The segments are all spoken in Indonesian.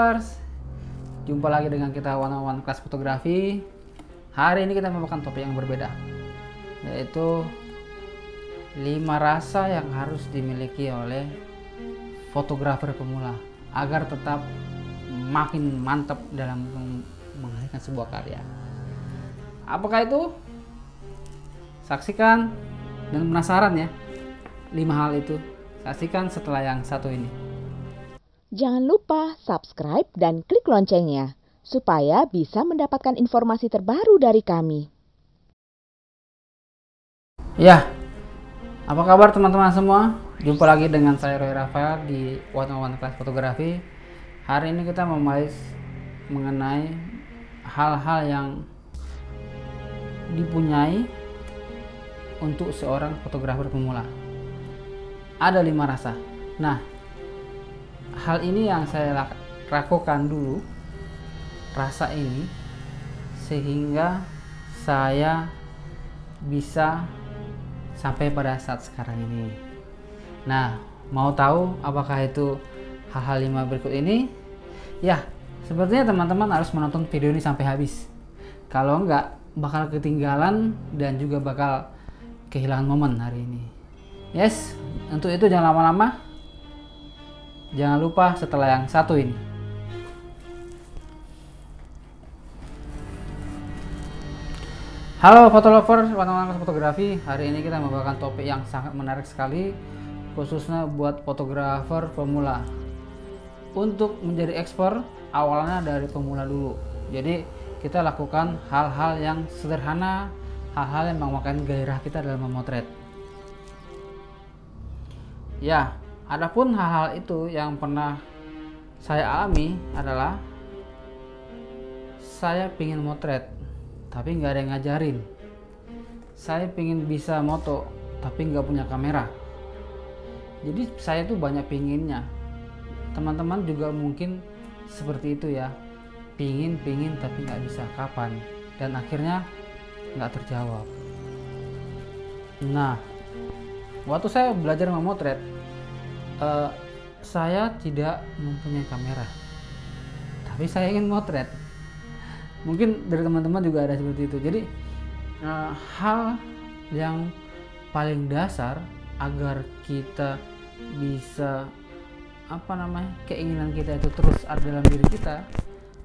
lovers, jumpa lagi dengan kita one-on-one kelas fotografi. Hari ini kita membawakan topik yang berbeda, yaitu 5 rasa yang harus dimiliki oleh fotografer pemula agar tetap makin mantap dalam menghasilkan sebuah karya. Apakah itu? Saksikan dan penasaran ya 5 hal itu. Saksikan setelah yang satu ini. Jangan lupa subscribe dan klik loncengnya supaya bisa mendapatkan informasi terbaru dari kami. Ya, apa kabar teman-teman semua? Jumpa lagi dengan saya Roy Rafael di one-on-one kelas fotografi. Hari ini kita membahas mengenai hal-hal yang dipunyai untuk seorang fotografer pemula. Ada 5 rasa. Nah, hal ini yang saya lakukan dulu, rasa ini, sehingga saya bisa sampai pada saat sekarang ini. Nah, mau tahu apakah itu hal-hal 5 berikut ini? Ya, sepertinya teman-teman harus menonton video ini sampai habis. Kalau enggak, bakal ketinggalan dan juga bakal kehilangan momen hari ini. Yes, untuk itu jangan lama-lama. Jangan lupa setelah yang satu ini. Halo fotolovers, one-on-one fotografi. Hari ini kita membawakan topik yang sangat menarik sekali, khususnya buat fotografer pemula. Untuk menjadi ekspor, awalnya dari pemula dulu. Jadi kita lakukan hal-hal yang sederhana, hal-hal yang memakan gairah kita dalam memotret. Ya, adapun hal-hal itu yang pernah saya alami adalah saya pingin motret tapi nggak ada yang ngajarin. Saya pingin bisa moto tapi nggak punya kamera. Jadi saya tuh banyak pinginnya. Teman-teman juga mungkin seperti itu ya, pingin tapi nggak bisa kapan, dan akhirnya nggak terjawab. Nah, waktu saya belajar memotret, saya tidak mempunyai kamera, tapi saya ingin motret. Mungkin dari teman-teman juga ada seperti itu. Jadi hal yang paling dasar agar kita bisa keinginan kita itu terus ada dalam diri kita,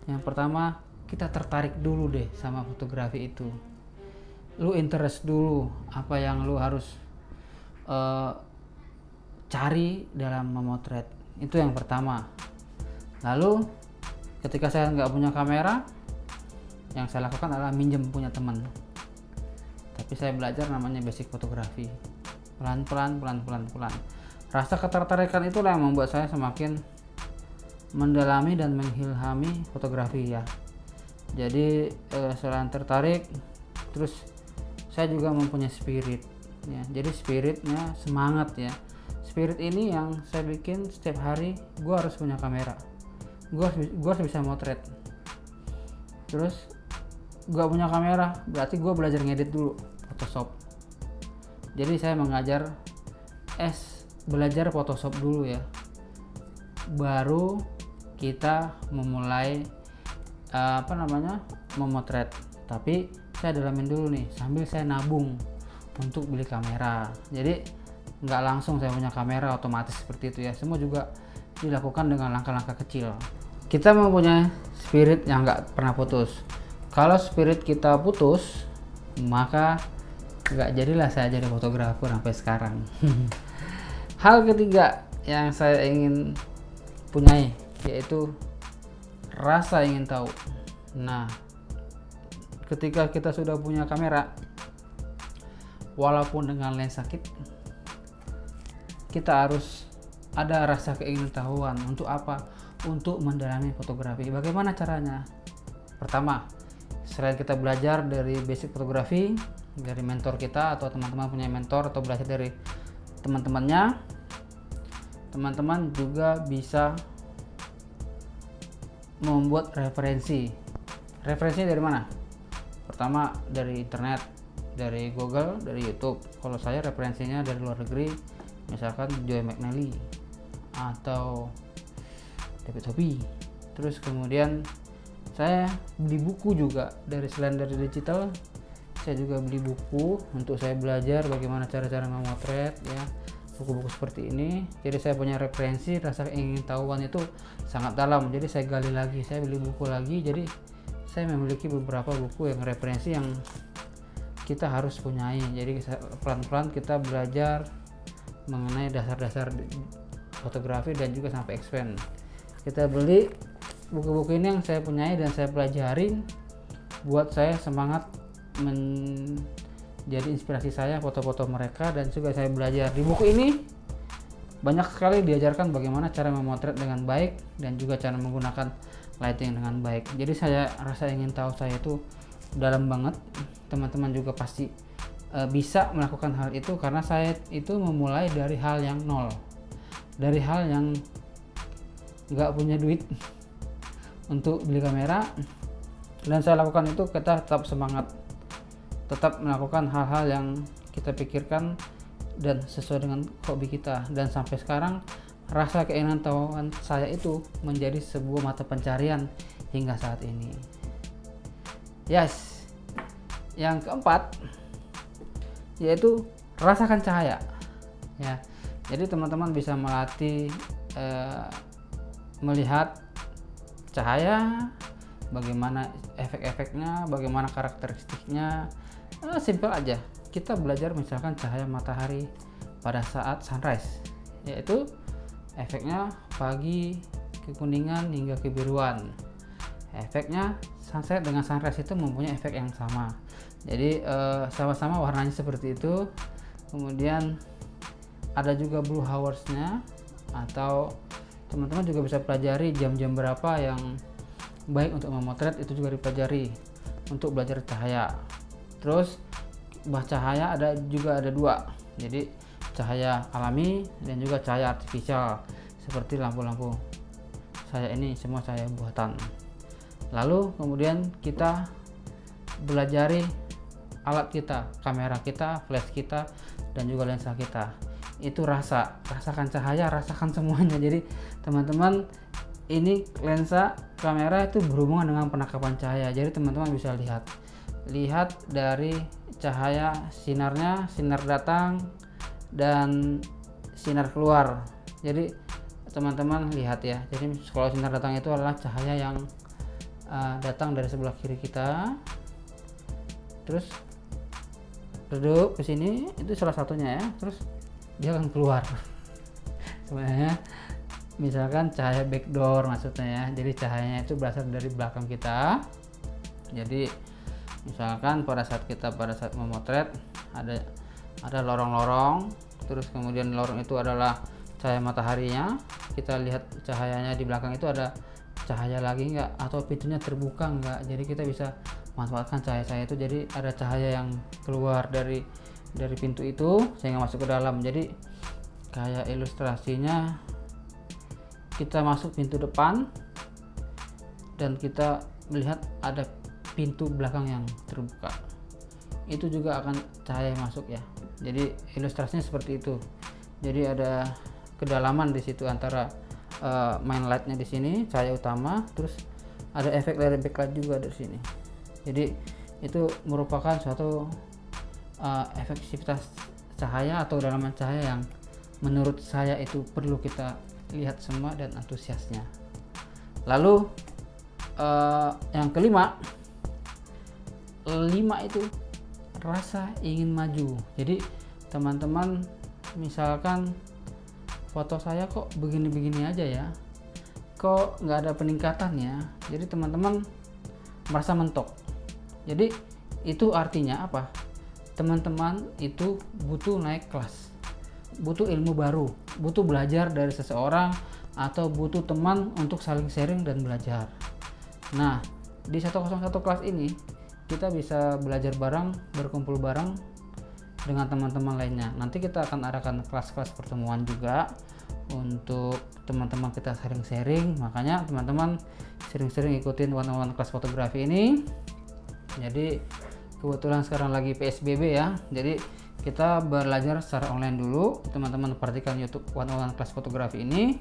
yang pertama kita tertarik dulu deh sama fotografi itu. Lu interest dulu apa yang lu harus cari dalam memotret, itu yang pertama. Lalu ketika saya nggak punya kamera, yang saya lakukan adalah minjem punya teman. Tapi saya belajar namanya basic fotografi, pelan-pelan. Rasa ketertarikan itulah yang membuat saya semakin mendalami dan mengilhami fotografi ya. Jadi selain tertarik, terus saya juga mempunyai spirit ya. Jadi spiritnya semangat ya. Spirit ini yang saya bikin setiap hari, gue harus punya kamera, gue harus bisa motret. Terus gue punya kamera, berarti gue belajar ngedit dulu Photoshop. Jadi saya belajar Photoshop dulu ya, baru kita memulai memotret. Tapi saya dalamin dulu nih sambil saya nabung untuk beli kamera. Jadi nggak langsung saya punya kamera otomatis seperti itu ya. Semua juga dilakukan dengan langkah-langkah kecil. Kita mempunyai spirit yang nggak pernah putus. Kalau spirit kita putus, maka nggak jadilah saya jadi fotografer sampai sekarang. Hal ketiga yang saya ingin punyai yaitu rasa ingin tahu. Nah, ketika kita sudah punya kamera, walaupun dengan lensa kit, kita harus ada rasa keingintahuan. Untuk apa? Untuk mendalami fotografi. Bagaimana caranya? Pertama, selain kita belajar dari basic fotografi dari mentor kita, atau teman-teman punya mentor atau belajar dari teman-temannya, teman-teman juga bisa membuat referensi. Referensinya dari mana? Pertama dari internet, dari Google, dari YouTube. Kalau saya referensinya dari luar negeri, misalkan Joe McNally atau David Hobby Terus kemudian saya beli buku juga, selain dari digital, saya juga beli buku untuk saya belajar bagaimana cara-cara memotret ya, buku-buku seperti ini. Jadi saya punya referensi, rasa ingin tahuan itu sangat dalam, jadi saya gali lagi, saya beli buku lagi. Jadi saya memiliki beberapa buku yang referensi yang kita harus punyai. Jadi pelan-pelan kita belajar mengenai dasar-dasar fotografi dan juga sampai expand. Kita beli buku-buku ini yang saya punyai dan saya pelajarin, buat saya semangat menjadi inspirasi saya foto-foto mereka, dan juga saya belajar. Di buku ini banyak sekali diajarkan bagaimana cara memotret dengan baik dan juga cara menggunakan lighting dengan baik. Jadi saya rasa ingin tahu saya itu dalam banget. Teman-teman juga pasti bisa melakukan hal itu, karena saya itu memulai dari hal yang nol, dari hal yang nggak punya duit untuk beli kamera, dan saya lakukan itu. Kita tetap semangat, tetap melakukan hal-hal yang kita pikirkan dan sesuai dengan hobi kita, dan sampai sekarang rasa keinginan tahuan saya itu menjadi sebuah mata pencarian hingga saat ini. Yes, yang keempat yaitu rasakan cahaya ya. Jadi teman-teman bisa melatih melihat cahaya, bagaimana efek-efeknya, bagaimana karakteristiknya. Simpel aja, kita belajar misalkan cahaya matahari pada saat sunrise, yaitu efeknya pagi, kekuningan hingga kebiruan. Efeknya sunset dengan sunrise itu mempunyai efek yang sama, jadi sama-sama warnanya seperti itu. Kemudian ada juga blue hours-nya, atau teman-teman juga bisa pelajari jam-jam berapa yang baik untuk memotret, itu juga dipelajari untuk belajar cahaya. Terus cahaya juga ada dua, jadi cahaya alami dan juga cahaya artifisial, seperti lampu-lampu saya ini semua cahaya buatan. Lalu kemudian kita belajari alat kita, kamera kita, flash kita, dan juga lensa kita. Itu rasakan cahaya, rasakan semuanya. Jadi teman-teman, ini lensa kamera itu berhubungan dengan penangkapan cahaya. Jadi teman-teman bisa lihat dari cahaya sinarnya, sinar datang dan sinar keluar. Jadi teman-teman lihat ya, jadi kalau sinar datang itu adalah cahaya yang datang dari sebelah kiri kita, terus redup ke sini, itu salah satunya ya, terus dia akan keluar. Sebenarnya misalkan cahaya backdoor maksudnya ya, jadi cahayanya itu berasal dari belakang kita. Jadi misalkan pada saat memotret ada lorong-lorong, terus kemudian lorong itu adalah cahaya mataharinya, kita lihat cahayanya di belakang itu ada cahaya lagi enggak, atau pintunya terbuka enggak. Jadi kita bisa manfaatkan cahaya itu, jadi ada cahaya yang keluar dari pintu itu sehingga masuk ke dalam. Jadi kayak ilustrasinya, kita masuk pintu depan dan kita melihat ada pintu belakang yang terbuka, itu juga akan cahaya masuk ya. Jadi ilustrasinya seperti itu. Jadi ada kedalaman di situ antara main lightnya di sini, cahaya utama, terus ada efek dari backlight juga dari sini. Jadi itu merupakan suatu efektivitas cahaya atau kedalaman cahaya yang menurut saya itu perlu kita lihat semua dan antusiasnya. Lalu yang kelima itu rasa ingin maju. Jadi teman-teman, misalkan foto saya kok begini-begini aja ya, kok nggak ada peningkatannya, jadi teman-teman merasa mentok. Jadi itu artinya apa? Teman-teman itu butuh naik kelas, butuh ilmu baru, butuh belajar dari seseorang, atau butuh teman untuk saling sharing dan belajar. Nah, di 101 kelas ini kita bisa belajar bareng, berkumpul bareng dengan teman-teman lainnya. Nanti kita akan adakan kelas-kelas pertemuan juga untuk teman-teman kita sharing-sharing. Makanya teman-teman sering-sering ikutin one-on-one kelas fotografi ini. Jadi kebetulan sekarang lagi PSBB ya, jadi kita belajar secara online dulu. Teman-teman perhatikan YouTube one-on-one kelas fotografi ini.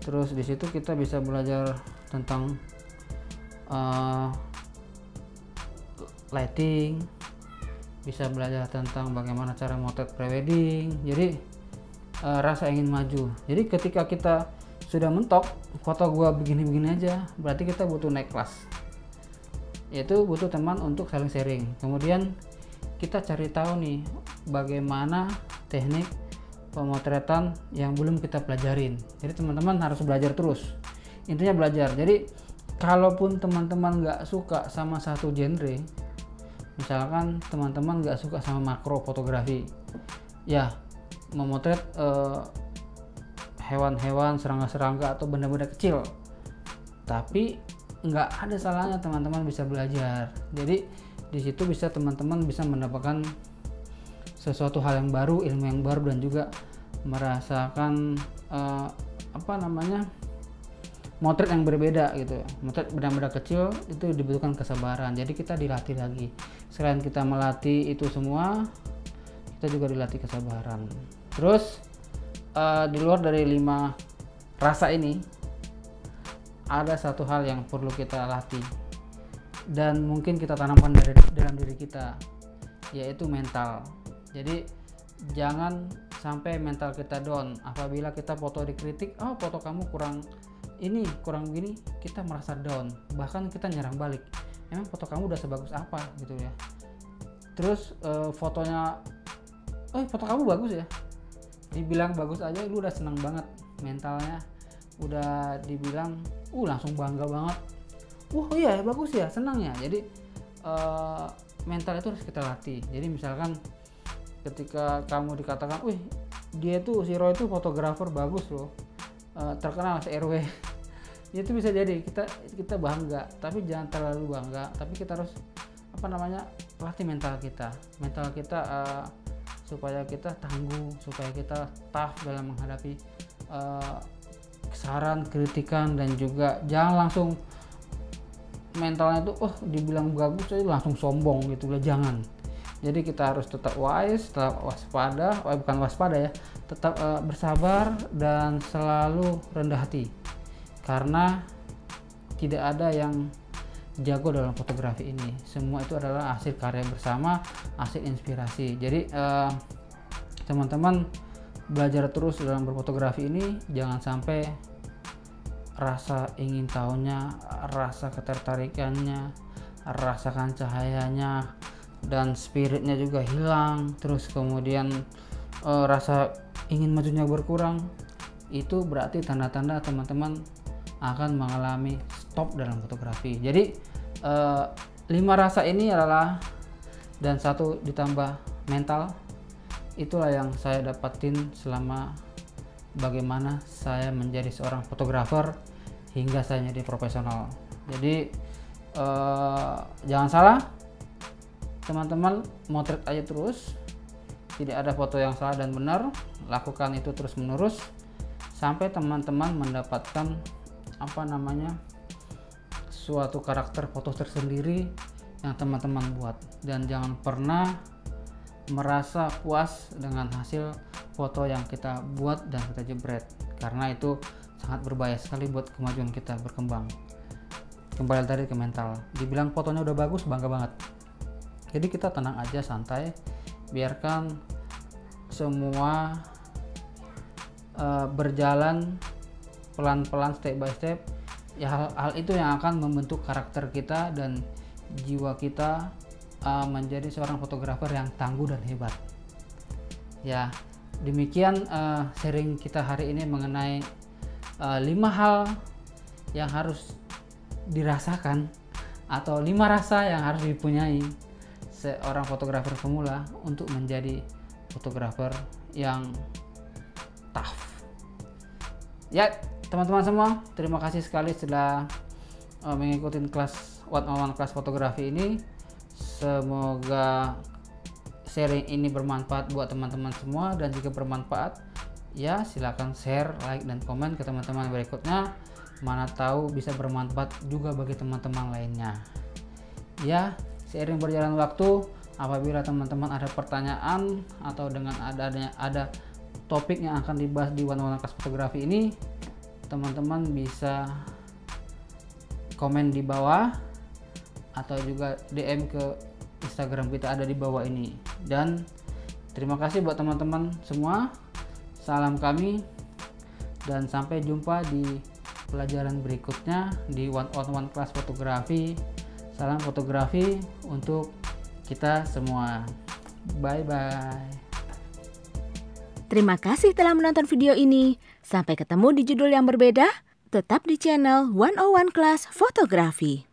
Terus di situ kita bisa belajar tentang lighting, bisa belajar tentang bagaimana cara motret prewedding. Jadi rasa ingin maju. Jadi ketika kita sudah mentok foto gua begini-begini aja, berarti kita butuh naik kelas, yaitu butuh teman untuk saling sharing. Kemudian kita cari tahu nih bagaimana teknik pemotretan yang belum kita pelajarin. Jadi teman-teman harus belajar terus, intinya belajar. Jadi kalaupun teman-teman nggak suka sama satu genre, misalkan teman-teman nggak suka sama makro fotografi, ya memotret hewan-hewan, serangga-serangga atau benda-benda kecil, tapi nggak ada salahnya teman-teman bisa belajar. Jadi di situ bisa teman-teman bisa mendapatkan sesuatu hal yang baru, ilmu yang baru, dan juga merasakan motret yang berbeda gitu. Motret benda-benda kecil itu dibutuhkan kesabaran, jadi kita dilatih lagi. Selain kita melatih itu semua, kita juga dilatih kesabaran. Terus di luar dari 5 rasa ini, ada satu hal yang perlu kita latih dan mungkin kita tanamkan dalam diri kita, yaitu mental. Jadi jangan sampai mental kita down apabila kita foto dikritik, oh foto kamu kurang ini, kurang begini, kita merasa down, bahkan kita nyerang balik. Emang foto kamu udah sebagus apa gitu ya. Terus fotonya, foto kamu bagus ya, dibilang bagus aja lu udah senang banget, mentalnya udah dibilang langsung bangga banget, iya bagus ya, senang ya. Jadi mental itu harus kita latih. Jadi misalkan ketika kamu dikatakan, dia tuh si Roy itu fotografer bagus loh, terkenal se RW, itu bisa jadi kita bangga, tapi jangan terlalu bangga. Tapi kita harus latih mental kita supaya kita tangguh, supaya kita tough dalam menghadapi saran, kritikan, dan juga jangan langsung mentalnya itu dibilang bagus itu langsung sombong gitu lah, jangan. Jadi kita harus tetap wise, tetap waspada, bukan waspada ya, tetap bersabar dan selalu rendah hati, karena tidak ada yang jago dalam fotografi ini. Semua itu adalah hasil karya bersama, hasil inspirasi. Jadi teman-teman belajar terus dalam berfotografi ini. Jangan sampai rasa ingin tahunya, rasa ketertarikannya, rasakan cahayanya, dan spiritnya juga hilang. Terus kemudian rasa ingin majunya berkurang. Itu berarti tanda-tanda teman-teman akan mengalami stop dalam fotografi. Jadi 5 rasa ini adalah, dan 1 ditambah mental, itulah yang saya dapatin selama bagaimana saya menjadi seorang fotografer hingga saya jadi profesional. Jadi jangan salah teman-teman, motret aja terus, tidak ada foto yang salah dan benar. Lakukan itu terus menerus sampai teman-teman mendapatkan suatu karakter foto tersendiri yang teman-teman buat. Dan jangan pernah merasa puas dengan hasil foto yang kita buat dan kita jebret, karena itu sangat berbahaya sekali buat kemajuan kita berkembang. Kembali tadi ke mental, dibilang fotonya udah bagus, bangga banget. Jadi kita tenang aja, santai, biarkan semua berjalan pelan-pelan, step by step. Ya, hal itu yang akan membentuk karakter kita dan jiwa kita menjadi seorang fotografer yang tangguh dan hebat. Ya, demikian sharing kita hari ini mengenai 5 hal yang harus dirasakan atau 5 rasa yang harus dipunyai seorang fotografer pemula untuk menjadi fotografer yang tough. Ya, teman-teman semua, terima kasih sekali sudah mengikuti kelas one-on-one kelas fotografi ini. Semoga sharing ini bermanfaat buat teman-teman semua, dan jika bermanfaat ya silakan share, like, dan komen ke teman-teman berikutnya. Mana tahu bisa bermanfaat juga bagi teman-teman lainnya. Ya, seiring berjalan waktu, apabila teman-teman ada pertanyaan atau dengan ada topik yang akan dibahas di one-on-one kelas fotografi ini, teman-teman bisa komen di bawah atau juga DM ke Instagram kita ada di bawah ini. Dan terima kasih buat teman-teman semua. Salam kami dan sampai jumpa di pelajaran berikutnya di one-on-one kelas fotografi. Salam fotografi untuk kita semua. Bye bye. Terima kasih telah menonton video ini. Sampai ketemu di judul yang berbeda. Tetap di channel 101 Class Fotografi.